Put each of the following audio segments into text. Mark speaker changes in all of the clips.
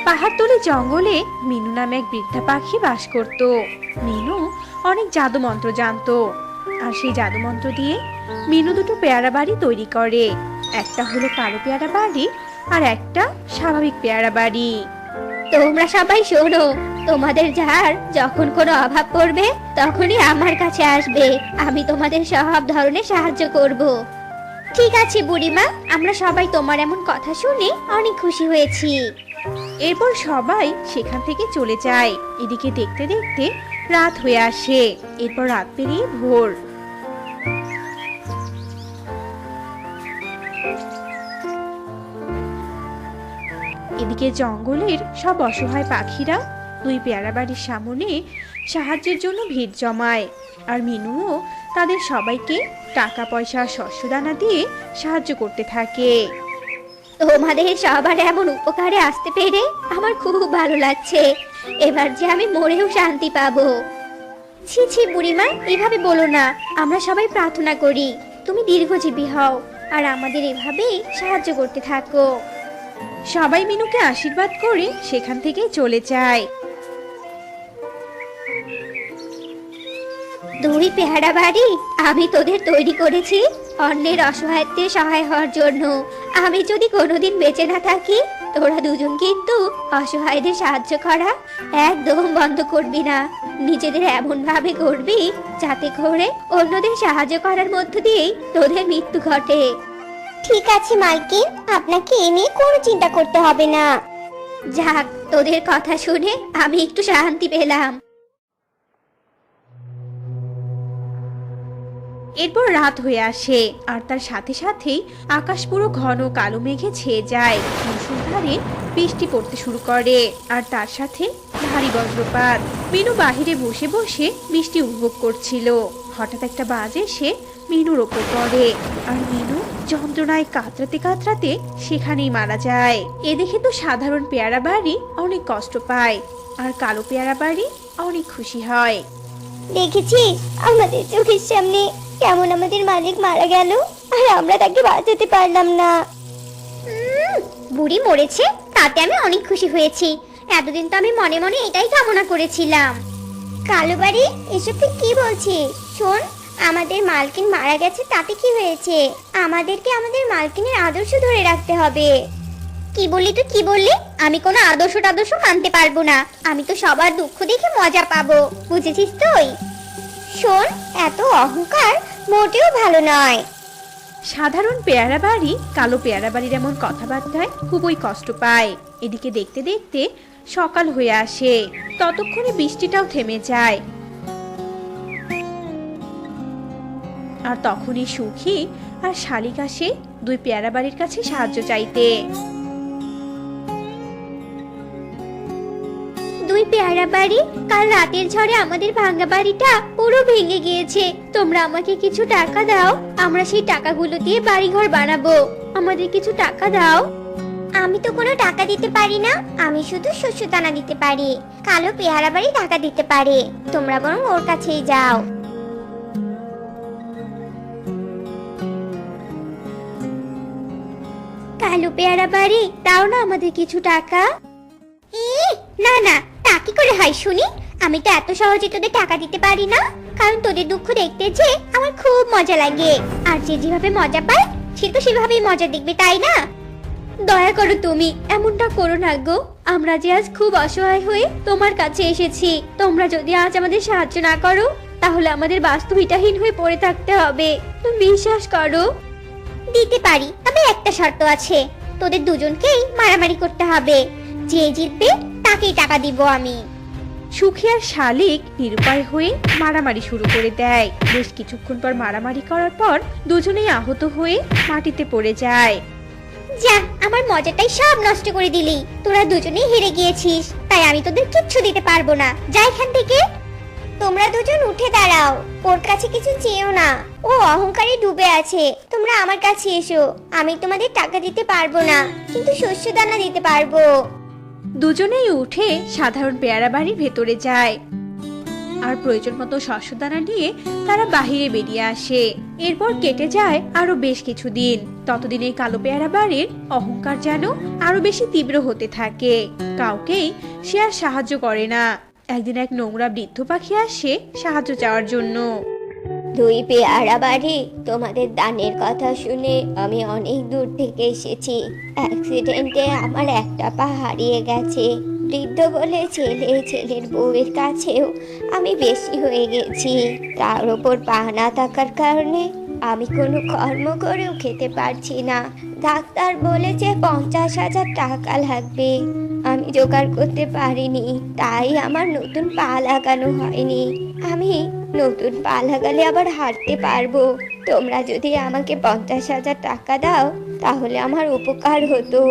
Speaker 1: পাহাড়তলি জঙ্গলে মিনু নামে এক বৃদ্ধা পাখি বাস করত। মিনু অনেক জাদু মন্ত্র জানতো, আর সেই জাদু মন্ত্র দিয়ে মিনু দুটো পেয়ারা বাড়ি তৈরি করে। একটা হলো কালো পেয়ারা বাড়ি, আর একটা স্বাভাবিক পেয়ারা বাড়ি।
Speaker 2: তোমরা সবাই শোনো, তোমাদের যার যখন কোনো অভাব পড়বে তখনই আমার কাছে আসবে। আমি তোমাদের সব ধরনের সাহায্য করব। ঠিক আছে বুড়িমা, আমরা সবাই তোমার এমন কথা শুনে অনেক খুশি হয়েছি।
Speaker 1: এরপর সবাই সেখান থেকে চলে যায়। এদিকে দেখতে দেখতে রাত হয়ে আসে। এরপর রাত পেরিয়ে ভোর। এদিকে জঙ্গলের সব অসহায় পাখিরা দুই পেয়ারা বাড়ির সামনে সাহায্যের জন্য ভিড় জমায়। আর মিনুও তাদের সবাইকে টাকা পয়সা শস্য দানা দিয়ে সাহায্য করতে থাকে।
Speaker 2: তোমাদের সবার এমন উপকারে আসতে পেরে আমার খুব ভালো লাগছে। এবার যে আমি মরেও শান্তি পাবো। ছি ছি বুড়িমা, এভাবে বলো না। আমরা সবাই প্রার্থনা করি তুমি দীর্ঘজীবী হও আর আমাদের এভাবেই সাহায্য করতে থাকো।
Speaker 1: সবাই মিনুকে আশীর্বাদ করে সেখান থেকে চলে যায়।
Speaker 2: দুই পেয়ারা বাড়ি আমি তোদের তৈরি করেছি অন্যের অসহায়ত্বের সহায় হওয়ার জন্য। আমি যদি কোনোদিন বেঁচে না থাকি, তোরা দুজন কিন্তু অসহায়দের সাহায্য করা একদম বন্ধ করবি না। নিজেদের এমন ভাবে করবি যাতে করে অন্যদের সাহায্য করার মধ্য দিয়েই তোদের মৃত্যু ঘটে। ঠিক আছে মালকিন, আপনাকে এ নিয়ে কোনো চিন্তা করতে হবে না। যাক, তোদের কথা শুনে আমি একটু শান্তি পেলাম।
Speaker 1: এরপর রাত হয়ে আসে, আর তার সাথে সাথেই আকাশ পুরো ঘন কালো মেঘে ছেয়ে যায়। মুষলধারে বৃষ্টি পড়তে শুরু করে, আর তার সাথে ভারী বজ্রপাত। মিনু বাহিরে বসে বসে বৃষ্টি উপভোগ করছিল। হঠাৎ একটা বাজ এসে মিনুর ওপর পড়ে, আর মিনু যন্ত্রণায় কাতরাতে কাতরাতে সেখানেই মারা যায়। এ দেখে তো সাধারণ পেয়ারা বাড়ি অনেক কষ্ট পায়, আর কালো পেয়ারা বাড়ি অনেক খুশি হয়।
Speaker 2: দেখেছি আমাদের চোখের সামনে কেমন আমাদের মালিক মারা গেল, আর আমরা তাকে বাঁচাতে পারলাম না। বুড়ি মরেছে তাতে আমি অনেক খুশি হয়েছি। এতদিন তো আমি মনে মনে এটাই কামনা করেছিলাম। কালো বাড়ি, এসব তুই কি বলছিস? শোন, আমাদের মালকিন মারা গেছে তাতে কি হয়েছে? আমাদেরকে আমাদের মালকিনের আদর্শ ধরে রাখতে হবে। কি বললি তুই, কি বললি? আমি কোনো আদর্শ মানতে পারবো না। আমি তো সবার দুঃখ দেখে মজা পাবো, বুঝেছিস তুই? শোন, এত অহংকার মোটেও ভালো নয়।
Speaker 1: সাধারণ পেয়ারা বাড়ি কালো পেয়ারা বাড়ির এমন কথাবার্তায় খুবই কষ্ট পায়। এদিকে দেখতে দেখতে সকাল হয়ে আসে। ততক্ষণে বৃষ্টিটাও থেমে যায়। আর তখনই সুখী আর শালিক আসে দুই পেয়ারা বাড়ির কাছে সাহায্য চাইতে।
Speaker 2: দুই পেয়ারা বাড়ি, কাল রাতের ঝড়ে আমাদের ভাঙা বাড়িটা পুরো ভেঙে গিয়েছে। তোমরা আমাকে কিছু টাকা দাও, আমরা সেই টাকাগুলো দিয়ে বাড়িঘর বানাবো। আমাদের কিছু টাকা দাও। আমি তো কোনো টাকা দিতে পারি না, আমি শুধু শস্য দানা দিতে পারি। কালো পেয়ারা বাড়ি টাকা দিতে পারে, তোমরা বরং ওর কাছেই যাও। কালো পেয়ারা বাড়ি, দাও না আমাদের কিছু টাকা। না না, তা কি করে হয় শুনি? আমি তো এত সহজে তোদের টাকা দিতে পারি না, কারণ তোদের দুঃখ দেখতে যে আমার খুব মজা লাগে। আর যে যেভাবে মজা পায় সে তো সেভাবেই মজা দেখবে, তাই না? দয়া করো, তুমি এমনটা করো না গো। আমরা যে আজ খুব অসহায় হয়ে তোমার কাছে এসেছি। তোমরা যদি আজ আমাদের সাহায্য না করো তাহলে আমাদের বাস্তবিকহীন হয়ে পড়ে থাকতে হবে। তুমি বিশ্বাস করো। দিতে পারি, তবে একটা শর্ত আছে। তোদের দুজনকেই মারামারি করতে হবে। যে জিতবে তাকেই টাকা দিব আমি।
Speaker 1: সুখী আর শালিক নিরুপায় হয়ে মারামারি শুরু করে দেয়। বেশ কিছুক্ষণ পর মারামারি করার পর দুজনেই আহত হয়ে মাটিতে পড়ে যায়।
Speaker 2: যা, আমার মজাটাই সব নষ্ট করে দিলি। তোরা দুজনেই হেরে গিয়েছিস, তাই আমি তোদের কিচ্ছু দিতে পারবো না। যা এখান থেকে। তোমরা দুজন উঠে দাঁড়াও, ওর কাছে কিছু চেয়েও না। ও অহংকারে ডুবে আছে। তোমরা আমার কাছে এসো। আমি তোমাদের টাকা দিতে পারবো না, কিন্তু শস্য দানা দিতে পারবো।
Speaker 1: দুজনেই উঠে সাধারণ পেয়ারা বাড়ির ভেতরে যায়। আর প্রয়োজন মতো শস্য দানা নিয়ে তারা বাহিরে বেরিয়ে আসে। এরপর কেটে যায় আরো বেশ কিছুদিন। ততদিনে কালো পেয়ারা বাড়ির অহংকার যেন আরো বেশি তীব্র হতে থাকে। কাউকেই সে আর সাহায্য করে না। একদিন এক নোংরা বৃদ্ধ পাখি আসে সাহায্য চাওয়ার জন্য।
Speaker 2: দুই পেয়ারা বাড়ি, তোমাদের দানের কথা শুনে আমি অনেক দূর থেকে এসেছি। অ্যাক্সিডেন্টে আমার একটা পা হারিয়ে গেছে। বৃদ্ধ বলে ছেলের বউয়ের কাছেও আমি বেশি হয়ে গেছি। তার উপর পা না থাকার কারণে আমি কোনো কর্ম করেও খেতে পারছি না। ডাক্তার বলেছে 50,000 টাকা লাগবে। আমি জোগাড় করতে পারিনি, তাই আমার নতুন পা লাগানো হয়নি। আমি নতুন পা লাগালে আবার হাঁটতে পারবো। তোমরা যদি আমাকে 50,000 টাকা দাও তাহলে আমার উপকার হতো।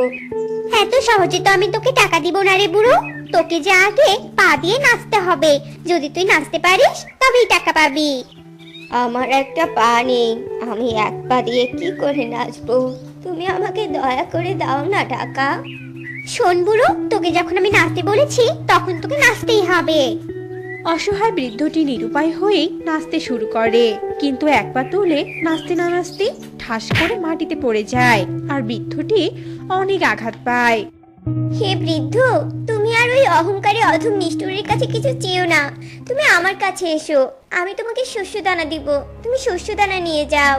Speaker 2: এত সহজে তো আমি তোকে টাকা দিব না রে বুড়ো। তোকে যে আগে পা দিয়ে নাচতে হবে। যদি তুই নাচতে পারিস তবেই টাকা পাবি। আমার একটা পা নেই, আমি এক পা দিয়ে কি করে নাচবো? তুমি আমাকে দয়া করে দাও না টাকা। শোন বুড়ো, তোকে যখন আমি নাচতে বলেছি তখন তোকে নাচতেই হবে।
Speaker 1: অসহায় বৃদ্ধটি নিরুপায় হয়ে নাচতে শুরু করে, কিন্তু এক পা তুলে নাচতে না নাচতে ঠাস করে মাটিতে পড়ে যায় আর বৃদ্ধটি অনেক আঘাত পায়।
Speaker 2: হে বৃদ্ধ, তুমি আর ওই অহংকারী অধম নিষ্ঠুরের কাছে কিছু চেয়েও না। তুমি আমার কাছে এসো, আমি তোমাকে শস্য দানা দিব। তুমি শস্য দানা নিয়ে যাও।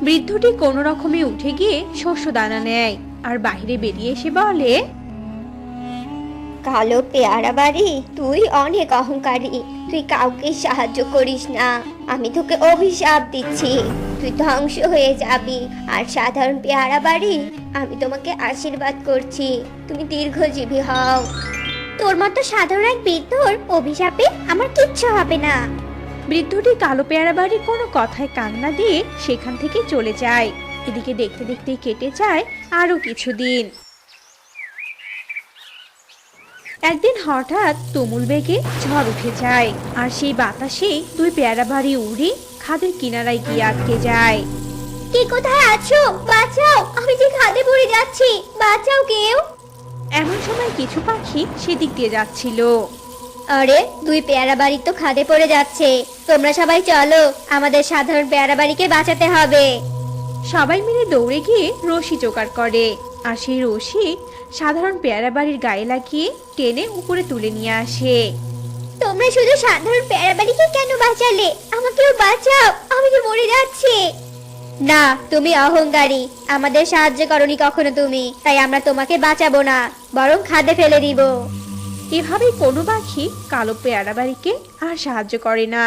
Speaker 1: বৃদ্ধটি কোনো রকমে উঠে গিয়ে শস্য দানা নেয় আর বাইরে বেরিয়ে এসে বলে,
Speaker 2: কালো পেয়ারা বাড়ি, তুই অনেক অহংকারী। তুই কাউকে সাহায্য করিস না। আমি তোকে অভিশাপ দিচ্ছি, তুই ধ্বংস হয়ে যাবি। আর সাধারণ পেয়ারা বাড়ি, আমি তোমাকে আশীর্বাদ করছি, তুমি দীর্ঘজীবী হও। তোর মতো সাধারণ এক বৃদ্ধর অভিশাপে আমার কিচ্ছু হবে না।
Speaker 1: বৃদ্ধটি কালো পেয়ারা বাড়ির কোনো কথায় কান না দিয়ে সেখান থেকে চলে যায়। এদিকে দেখতে দেখতে কেটে যায় আরো কিছুদিন। একদিন হঠাৎ তুমুল বেগে ঝড় উঠে যায় আর সেই বাতাসে দুই পেয়ারা বাড়ি উড়ে খাদের কিনারায় গিয়ে আটকে যায়।
Speaker 2: কে কোথায় আছো? বাঁচাও, আমি যে খাদে পড়ে যাচ্ছি, বাঁচাও কেউ।
Speaker 1: এমন সময় কিছু পাখি সেদিক দিয়ে যাচ্ছিল।
Speaker 2: আরে, দুই পেয়ারা বাড়ি তো খাদে পড়ে যাচ্ছে। তোমরা সবাই চলো, আমাদের সাধারণ পেয়ারা বাড়িকে বাঁচাতে হবে।
Speaker 1: সবাই মিলে দৌড়ে গিয়ে রশি জোগাড় করে আর সেই রশি সাধারণ পেয়ারা বাড়ির গায়ে লাগিয়ে টেনে উপরে তুলে নিয়ে আসে।
Speaker 2: তোমরা শুধু সাধারণ পেয়ারা বাড়িকে কেন বাঁচালে? আমাকেও বাঁচাও, আমি যে মরে যাচ্ছি। না, তুমি অহংকারী। আমাদের সাহায্য করনি কখনো তুমি, তাই আমরা তোমাকে বাঁচাবো না, বরং খাদে ফেলে দিব।
Speaker 1: এভাবেই কোনো পাখি কালো পেয়ারা বাড়িকে আর সাহায্য করে না।